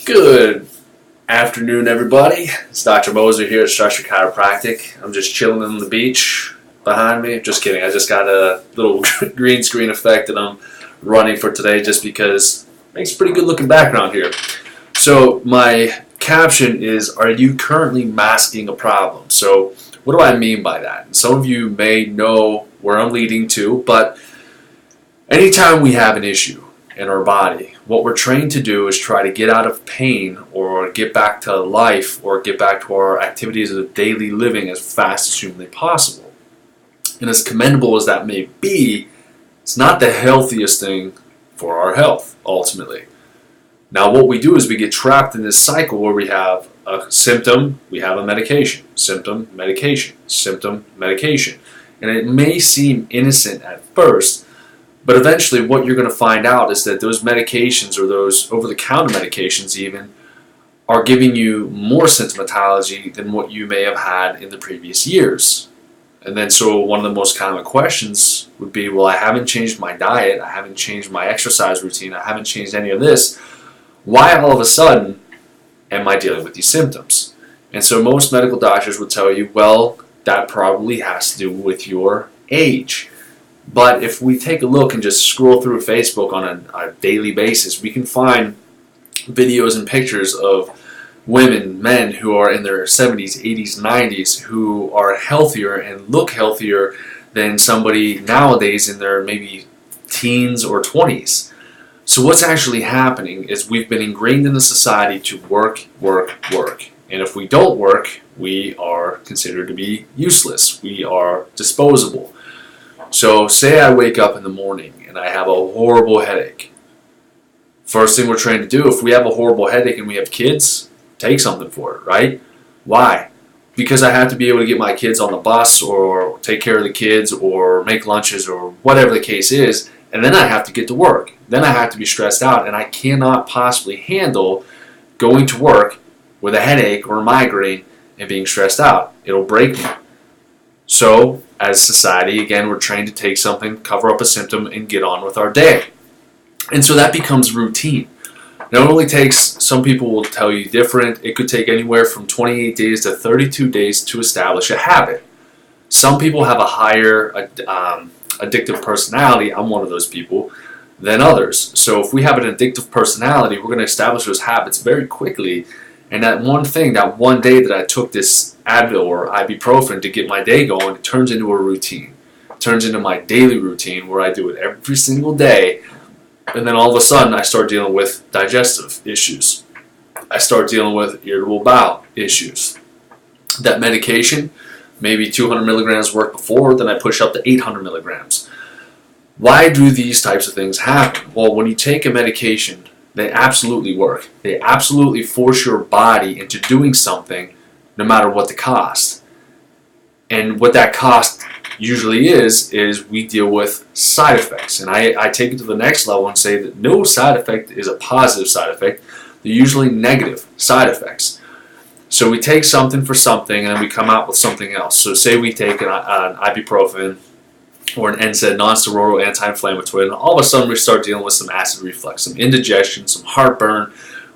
Good afternoon, everybody. It's Dr. Moser here at Structure Chiropractic. I'm just chilling on the beach behind me. Just kidding. I just got a little green screen effect that I'm running for today just because it makes a pretty good looking background here. So my caption is, are you currently masking a problem? So what do I mean by that? And some of you may know where I'm leading to, but anytime we have an issue in our body, what we're trained to do is try to get out of pain or get back to life or get back to our activities of daily living as fast as humanly possible. And as commendable as that may be, it's not the healthiest thing for our health, ultimately. Now what we do is we get trapped in this cycle where we have a symptom, we have a medication, symptom, medication, symptom, medication. And it may seem innocent at first, but eventually what you're going to find out is that those medications, or those over-the-counter medications even, are giving you more symptomatology than what you may have had in the previous years. And then so one of the most common questions would be, well, I haven't changed my diet, I haven't changed my exercise routine, I haven't changed any of this. Why all of a sudden am I dealing with these symptoms? And so most medical doctors would tell you, well, that probably has to do with your age. But if we take a look and just scroll through Facebook on a daily basis, we can find videos and pictures of women, men who are in their 70s, 80s, 90s who are healthier and look healthier than somebody nowadays in their maybe teens or 20s. So what's actually happening is we've been ingrained in the society to work, work, work. And if we don't work, we are considered to be useless. We are disposable. So say I wake up in the morning and I have a horrible headache. First thing we're trained to do, if we have a horrible headache and we have kids, take something for it, right? Why? Because I have to be able to get my kids on the bus or take care of the kids or make lunches or whatever the case is, and then I have to get to work. Then I have to be stressed out, and I cannot possibly handle going to work with a headache or a migraine and being stressed out. It'll break me. So, as society, again, we're trained to take something, cover up a symptom, and get on with our day. And so that becomes routine. It only takes, some people will tell you different, it could take anywhere from 28 days to 32 days to establish a habit. Some people have a higher addictive personality, I'm one of those people, than others. So if we have an addictive personality, we're going to establish those habits very quickly. And that one thing, that one day that I took this Advil or ibuprofen to get my day going, it turns into a routine. It turns into my daily routine where I do it every single day. And then all of a sudden I start dealing with digestive issues. I start dealing with irritable bowel issues. That medication, maybe 200 milligrams worked before, then I push up to 800 milligrams. Why do these types of things happen? Well, when you take a medication, they absolutely work. They absolutely force your body into doing something no matter what the cost. And what that cost usually is we deal with side effects. And I take it to the next level and say that no side effect is a positive side effect. They're usually negative side effects. So we take something for something and then we come out with something else. So say we take an ibuprofen or an NSAID, non-steroidal anti-inflammatory, and all of a sudden we start dealing with some acid reflux, some indigestion, some heartburn.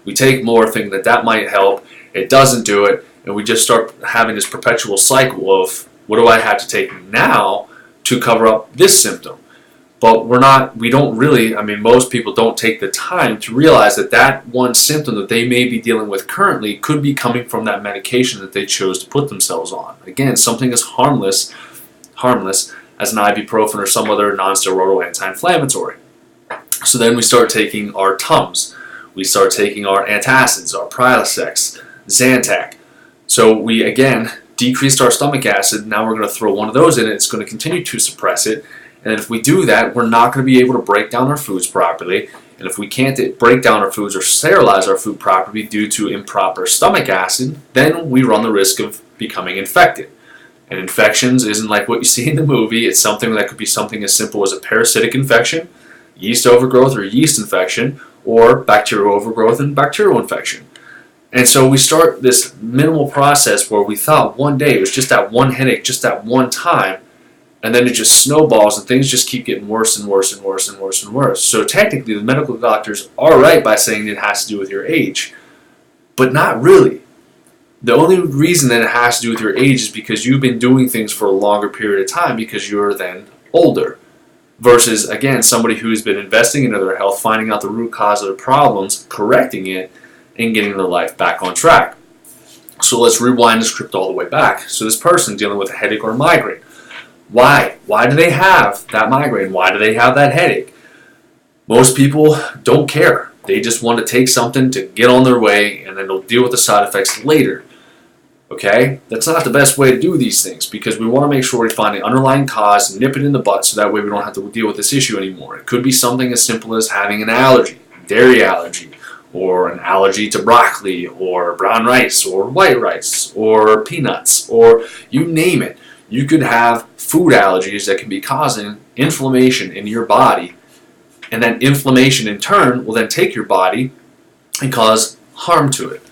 We take more thinking that might help. It doesn't do it, and we just start having this perpetual cycle of, what do I have to take now to cover up this symptom? But most people don't take the time to realize that that one symptom that they may be dealing with currently could be coming from that medication that they chose to put themselves on. Again, something as harmless as an ibuprofen or some other non-steroidal anti-inflammatory. So then we start taking our Tums. We start taking our antacids, our Prilosec, Zantac. So we, again, decreased our stomach acid. Now we're going to throw one of those in, and it's going to continue to suppress it. And if we do that, we're not going to be able to break down our foods properly. And if we can't break down our foods or sterilize our food properly due to improper stomach acid, then we run the risk of becoming infected. And infections isn't like what you see in the movie. It's something that could be something as simple as a parasitic infection, yeast overgrowth or yeast infection, or bacterial overgrowth and bacterial infection. And so we start this minimal process where we thought one day it was just that one headache, just that one time, and then it just snowballs and things just keep getting worse and worse and worse and worse and worse. So technically the medical doctors are right by saying it has to do with your age. but not really. The only reason that it has to do with your age is because you've been doing things for a longer period of time because you're then older. Versus, again, somebody who's been investing into their health, finding out the root cause of their problems, correcting it, and getting their life back on track. So let's rewind the script all the way back. So this person dealing with a headache or a migraine. Why? Why do they have that migraine? Why do they have that headache? Most people don't care. They just want to take something to get on their way, and then they'll deal with the side effects later. Okay? That's not the best way to do these things, because we want to make sure we find the underlying cause, nip it in the butt, so that way we don't have to deal with this issue anymore. It could be something as simple as having an allergy, dairy allergy, or an allergy to broccoli, or brown rice, or white rice, or peanuts, or you name it. You could have food allergies that can be causing inflammation in your body, and that inflammation in turn will then take your body and cause harm to it.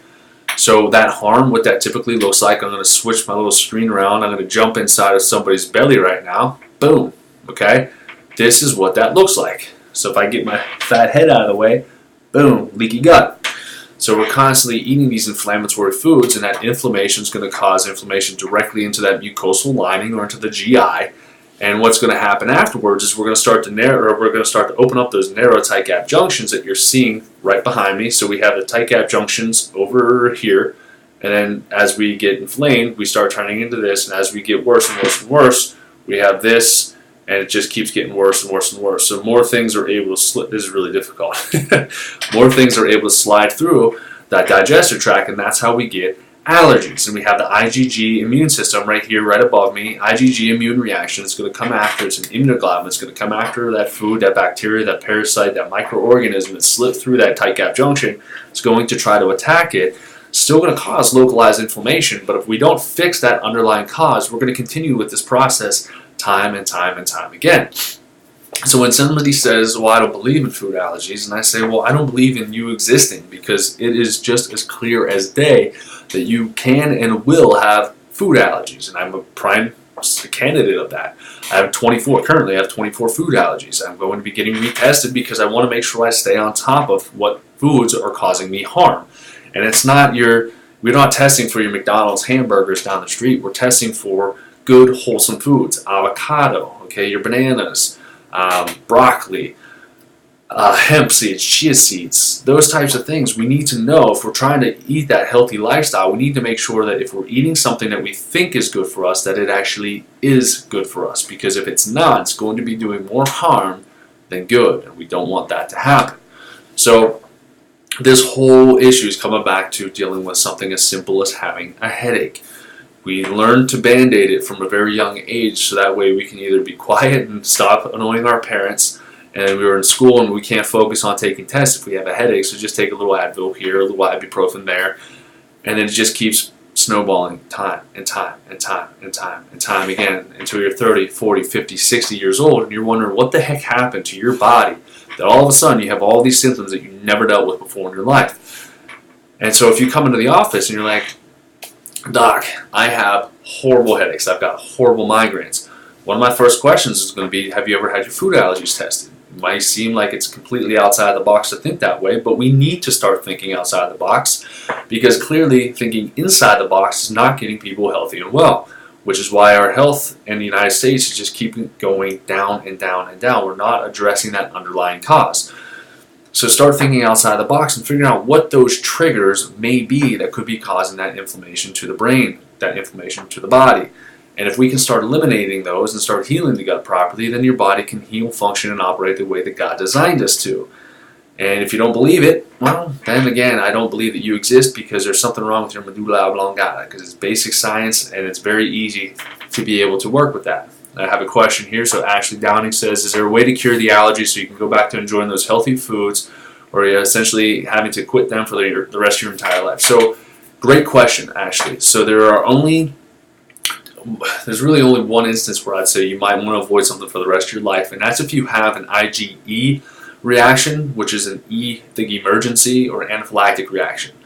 So that harm, what that typically looks like, I'm going to switch my little screen around. I'm going to jump inside of somebody's belly right now. Boom. Okay? This is what that looks like. So if I get my fat head out of the way, boom, leaky gut. So we're constantly eating these inflammatory foods, and that inflammation is going to cause inflammation directly into that mucosal lining or into the GI. And what's going to happen afterwards is we're going to start to open up those narrow tight gap junctions that you're seeing right behind me. So we have the tight gap junctions over here, and then as we get inflamed, we start turning into this, and as we get worse and worse and worse, we have this, and it just keeps getting worse and worse and worse. So more things are able to slip. This is really difficult. More things are able to slide through that digestive tract, and that's how we get allergies. And we have the IgG immune system right here, right above me. IgG immune reaction is going to come after. It's an immunoglobulin. It's going to come after that food, that bacteria, that parasite, that microorganism that slipped through that tight gap junction. It's going to try to attack it. Still going to cause localized inflammation, but if we don't fix that underlying cause, we're going to continue with this process time and time and time again. So when somebody says, well, I don't believe in food allergies, and I say, well, I don't believe in you existing, because it is just as clear as day that you can and will have food allergies, and I'm a prime candidate of that. Currently I have 24 food allergies. I'm going to be getting retested because I want to make sure I stay on top of what foods are causing me harm. And it's not we're not testing for your McDonald's hamburgers down the street. We're testing for good, wholesome foods. Avocado, okay, your bananas, broccoli, hemp seeds, chia seeds, those types of things. We need to know if we're trying to eat that healthy lifestyle, we need to make sure that if we're eating something that we think is good for us, that it actually is good for us. Because if it's not, it's going to be doing more harm than good, and we don't want that to happen. So this whole issue is coming back to dealing with something as simple as having a headache. We learn to band-aid it from a very young age, so that way we can either be quiet and stop annoying our parents, and we were in school and we can't focus on taking tests if we have a headache, so just take a little Advil here, a little ibuprofen there, and then it just keeps snowballing time and time and time and time and time again until you're 30, 40, 50, 60 years old, and you're wondering what the heck happened to your body that all of a sudden you have all these symptoms that you never dealt with before in your life. And so if you come into the office and you're like, Doc, I have horrible headaches, I've got horrible migraines, one of my first questions is going to be, have you ever had your food allergies tested? It might seem like it's completely outside the box to think that way, but we need to start thinking outside the box, because clearly thinking inside the box is not getting people healthy and well, which is why our health in the United States is just keeping going down and down and down. We're not addressing that underlying cause. So start thinking outside the box and figuring out what those triggers may be that could be causing that inflammation to the brain, that inflammation to the body. And if we can start eliminating those and start healing the gut properly, then your body can heal, function, and operate the way that God designed us to. And if you don't believe it, well, then again, I don't believe that you exist, because there's something wrong with your medulla oblongata, because it's basic science and it's very easy to be able to work with that. I have a question here. So Ashley Downing says, is there a way to cure the allergies so you can go back to enjoying those healthy foods, or are you essentially having to quit them for the rest of your entire life? So great question, Ashley. So there's really only one instance where I'd say you might want to avoid something for the rest of your life, and that's if you have an IgE reaction, which is an think emergency or anaphylactic reaction.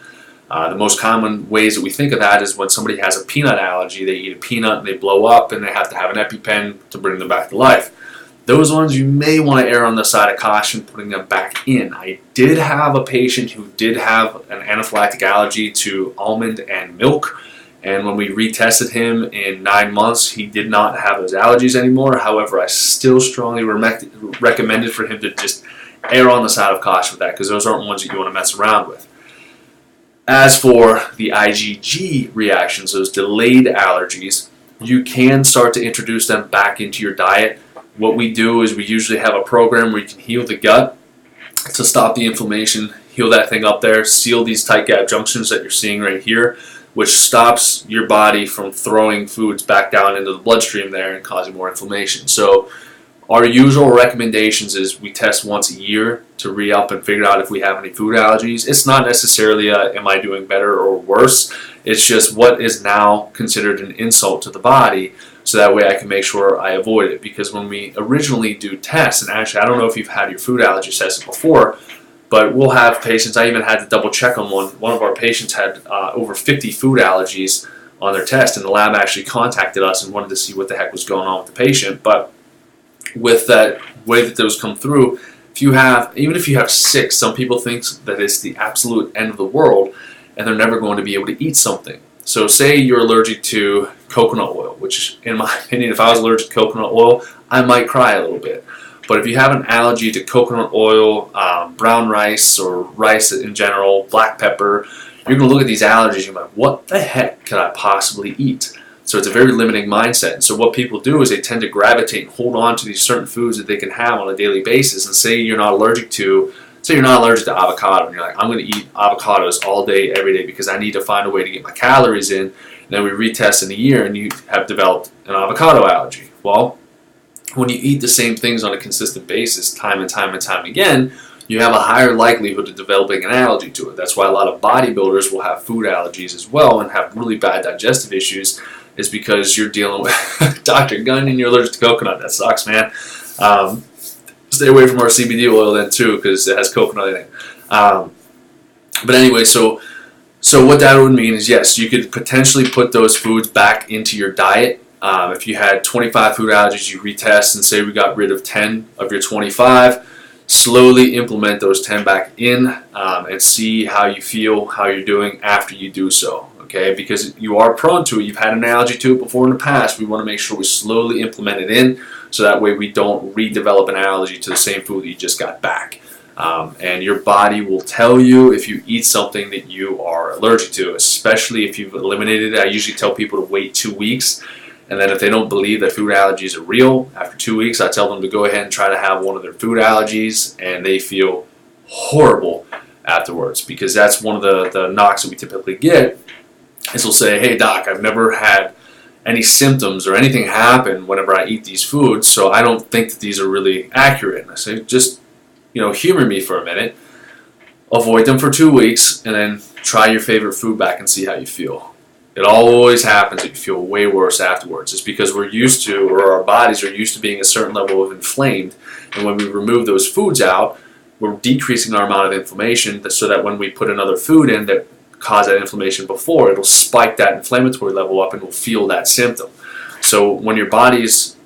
The most common ways that we think of that is when somebody has a peanut allergy. They eat a peanut and they blow up, and they have to have an EpiPen to bring them back to life. those ones you may want to err on the side of caution putting them back in. I did have a patient who did have an anaphylactic allergy to almond and milk, and when we retested him in 9 months, he did not have those allergies anymore. However, I still strongly recommended for him to just err on the side of caution with that, because those aren't ones that you want to mess around with. As for the IgG reactions, those delayed allergies, you can start to introduce them back into your diet. What we do is we usually have a program where you can heal the gut to stop the inflammation, heal that thing up there, seal these tight gap junctions that you're seeing right here, which stops your body from throwing foods back down into the bloodstream there and causing more inflammation. So our usual recommendations is we test once a year to re-up and figure out if we have any food allergies. It's not necessarily am I doing better or worse. It's just what is now considered an insult to the body, so that way I can make sure I avoid it. Because when we originally do tests, and actually I don't know if you've had your food allergy tested before, but we'll have patients, I even had to double check on one. One of our patients had over 50 food allergies on their test, and the lab actually contacted us and wanted to see what the heck was going on with the patient. But with that way that those come through, even if you have 6, some people think that it's the absolute end of the world and they're never going to be able to eat something. So say you're allergic to coconut oil, which in my opinion, if I was allergic to coconut oil, I might cry a little bit. But if you have an allergy to coconut oil, brown rice, or rice in general, black pepper, you're going to look at these allergies and you're like, what the heck could I possibly eat? So it's a very limiting mindset. And so what people do is they tend to gravitate and hold on to these certain foods that they can have on a daily basis. And say you're not allergic to avocado, and you're like, I'm going to eat avocados all day, every day, because I need to find a way to get my calories in. And then we retest in a year and you have developed an avocado allergy. Well, when you eat the same things on a consistent basis time and time again, you have a higher likelihood of developing an allergy to it. That's why a lot of bodybuilders will have food allergies as well and have really bad digestive issues, is because you're dealing with Dr. Gunn and you're allergic to coconut. That sucks, man. Stay away from our CBD oil then too, because it has coconut in it. But anyway, so what that would mean is, yes, you could potentially put those foods back into your diet. If you had 25 food allergies, you retest and say we got rid of 10 of your 25, slowly implement those 10 back in and see how you feel, how you're doing after you do so. Okay, because you are prone to it. You've had an allergy to it before in the past. We want to make sure we slowly implement it in, so that way we don't redevelop an allergy to the same food that you just got back. And your body will tell you if you eat something that you are allergic to, especially if you've eliminated it. I usually tell people to wait 2 weeks, and then if they don't believe that food allergies are real, after 2 weeks I tell them to go ahead and try to have one of their food allergies, and they feel horrible afterwards, because that's one of the knocks that we typically get. Is they'll say, hey doc, I've never had any symptoms or anything happen whenever I eat these foods, so I don't think that these are really accurate. And I say, just humor me for a minute, avoid them for 2 weeks, and then try your favorite food back and see how you feel. It always happens that you feel way worse afterwards. It's because we're used to, or our bodies are used to being a certain level of inflamed, and when we remove those foods out, we're decreasing our amount of inflammation, so that when we put another food in that cause that inflammation before, it'll spike that inflammatory level up and we'll feel that symptom. So when your body's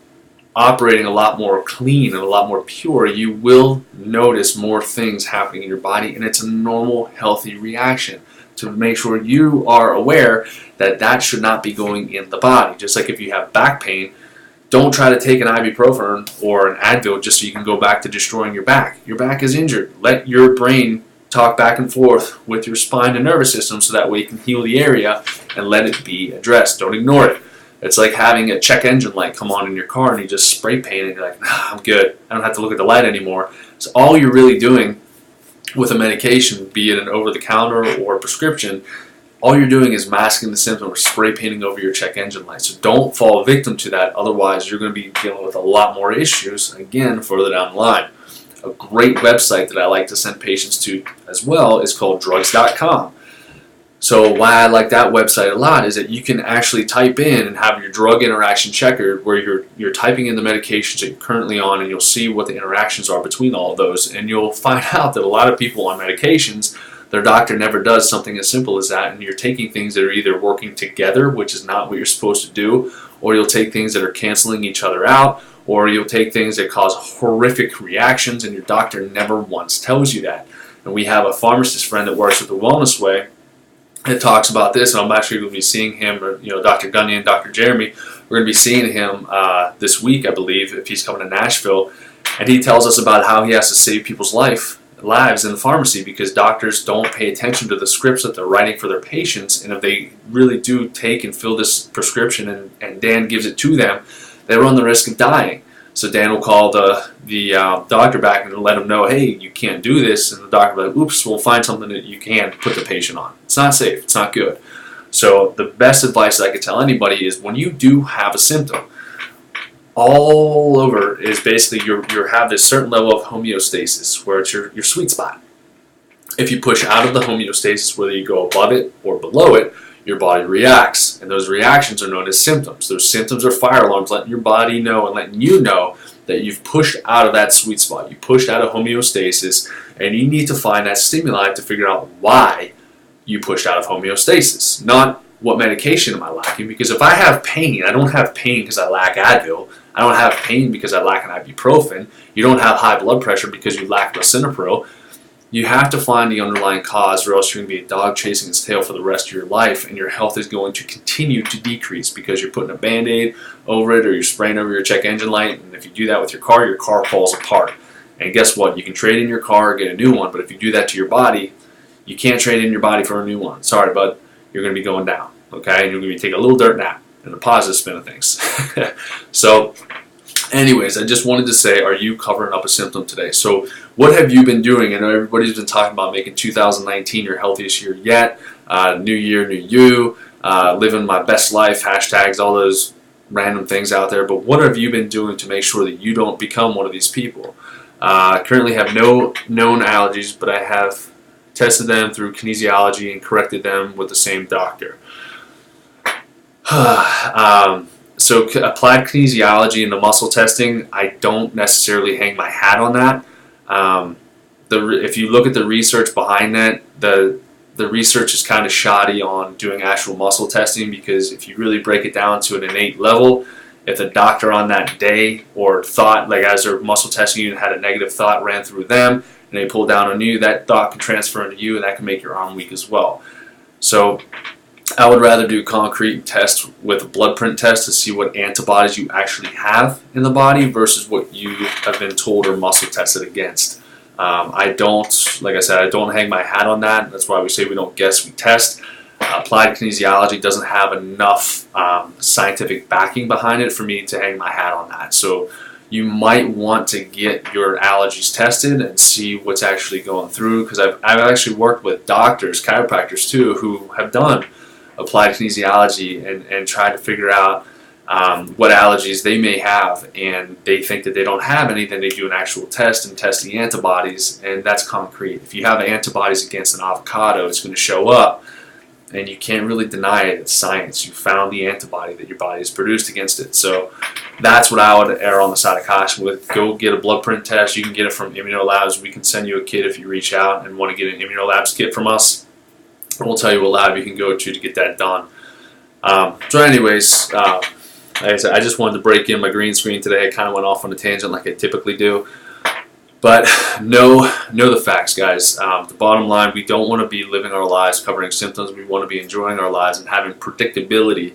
operating a lot more clean and a lot more pure, you will notice more things happening in your body, and it's a normal, healthy reaction to make sure you are aware that that should not be going in the body. Just like if you have back pain, don't try to take an ibuprofen or an Advil just so you can go back to destroying your back. Your back is injured. Let your brain talk back and forth with your spine and nervous system, so that way you can heal the area and let it be addressed. Don't ignore it. It's like having a check engine light come on in your car and you just spray paint it and you're like, nah, I'm good. I don't have to look at the light anymore. So all you're really doing with a medication, be it an over-the-counter or a prescription, all you're doing is masking the symptom or spray painting over your check engine light. So don't fall victim to that. Otherwise, you're going to be dealing with a lot more issues, again, further down the line. A great website that I like to send patients to as well is called drugs.com. So why I like that website a lot is that you can actually type in and have your drug interaction checker, where you're typing in the medications that you're currently on, and you'll see what the interactions are between all of those. And you'll find out that a lot of people on medications, their doctor never does something as simple as that, and you're taking things that are either working together, which is not what you're supposed to do, or you'll take things that are canceling each other out, or you'll take things that cause horrific reactions and your doctor never once tells you that. And we have a pharmacist friend that works with the Wellness Way that talks about this, and I'm actually going to be seeing him, or Dr. Gunyan, Dr. Jeremy. We're going to be seeing him this week, I believe, if he's coming to Nashville, and he tells us about how he has to save people's lives in the pharmacy because doctors don't pay attention to the scripts that they're writing for their patients, and if they really do take and fill this prescription and Dan gives it to them, they run the risk of dying. So Dan will call the doctor back and let him know, hey, you can't do this. And the doctor will be like, oops, we'll find something that you can put the patient on. It's not safe. It's not good. So the best advice I could tell anybody is when you do have a symptom, all over is basically you have this certain level of homeostasis where it's your sweet spot. If you push out of the homeostasis, whether you go above it or below it, your body reacts, and those reactions are known as symptoms. Those symptoms are fire alarms letting your body know and letting you know that you've pushed out of that sweet spot. You pushed out of homeostasis, and you need to find that stimuli to figure out why you pushed out of homeostasis, not what medication am I lacking. Because if I have pain, I don't have pain because I lack Advil. I don't have pain because I lack an ibuprofen. You don't have high blood pressure because you lack lisinopril. You have to find the underlying cause, or else you're going to be a dog chasing its tail for the rest of your life, and your health is going to continue to decrease because you're putting a Band-Aid over it, or you're spraying over your check engine light. And if you do that with your car falls apart. And guess what? You can trade in your car or get a new one, but if you do that to your body, you can't trade in your body for a new one. Sorry, bud. You're going to be going down, okay? And you're going to take a little dirt nap in the positive spin of things. So, anyways, I just wanted to say, are you covering up a symptom today? So what have you been doing? I know everybody's been talking about making 2019 your healthiest year yet. New year, new you. Living my best life, hashtags, all those random things out there. But what have you been doing to make sure that you don't become one of these people? I currently have no known allergies, but I have tested them through kinesiology and corrected them with the same doctor. So applied kinesiology and the muscle testing, I don't necessarily hang my hat on that. If you look at the research behind that, the research is kind of shoddy on doing actual muscle testing, because if you really break it down to an innate level, if the doctor on that day or thought, like as their muscle testing unit had a negative thought ran through them and they pulled down on you, that thought can transfer into you and that can make your arm weak as well. So I would rather do concrete tests with a blood print test to see what antibodies you actually have in the body versus what you have been told or muscle tested against. I don't, like I said, I don't hang my hat on that. That's why we say we don't guess, we test. Applied kinesiology doesn't have enough scientific backing behind it for me to hang my hat on that. So you might want to get your allergies tested and see what's actually going through, because I've actually worked with doctors, chiropractors too, who have done applied kinesiology and tried to figure out what allergies they may have, and they think that they don't have any. Then they do an actual test and test the antibodies, and that's concrete. If you have antibodies against an avocado, it's going to show up, and you can't really deny it. It's science. You found the antibody that your body has produced against it. So that's what I would err on the side of caution with. Go get a blood print test. You can get it from Immunolabs. We can send you a kit if you reach out and want to get an Immunolabs kit from us. We'll tell you what lab you can go to get that done. So anyways, like I said, I just wanted to break in my green screen today. I kind of went off on a tangent like I typically do. But know the facts, guys. The bottom line, we don't want to be living our lives covering symptoms. We want to be enjoying our lives and having predictability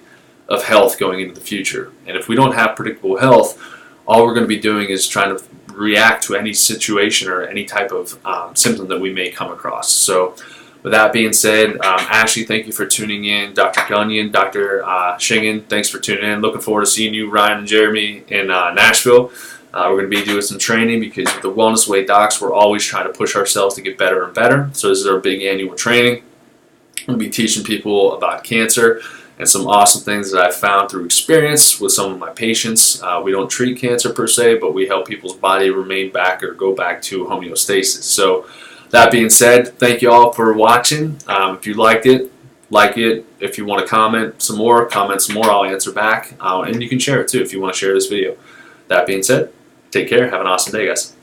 of health going into the future. And if we don't have predictable health, all we're going to be doing is trying to react to any situation or any type of symptom that we may come across. So with that being said, Ashley, thank you for tuning in. Dr. Gunyan, Dr. Shingen, thanks for tuning in. Looking forward to seeing you, Ryan and Jeremy, in Nashville. We're going to be doing some training, because with the Wellness Way docs, we're always trying to push ourselves to get better and better. So this is our big annual training. We'll be teaching people about cancer and some awesome things that I've found through experience with some of my patients. We don't treat cancer per se, but we help people's body remain back or go back to homeostasis. So that being said, thank you all for watching. If you liked it, like it. If you want to comment some more, I'll answer back. And you can share it too if you want to share this video. That being said, take care. Have an awesome day, guys.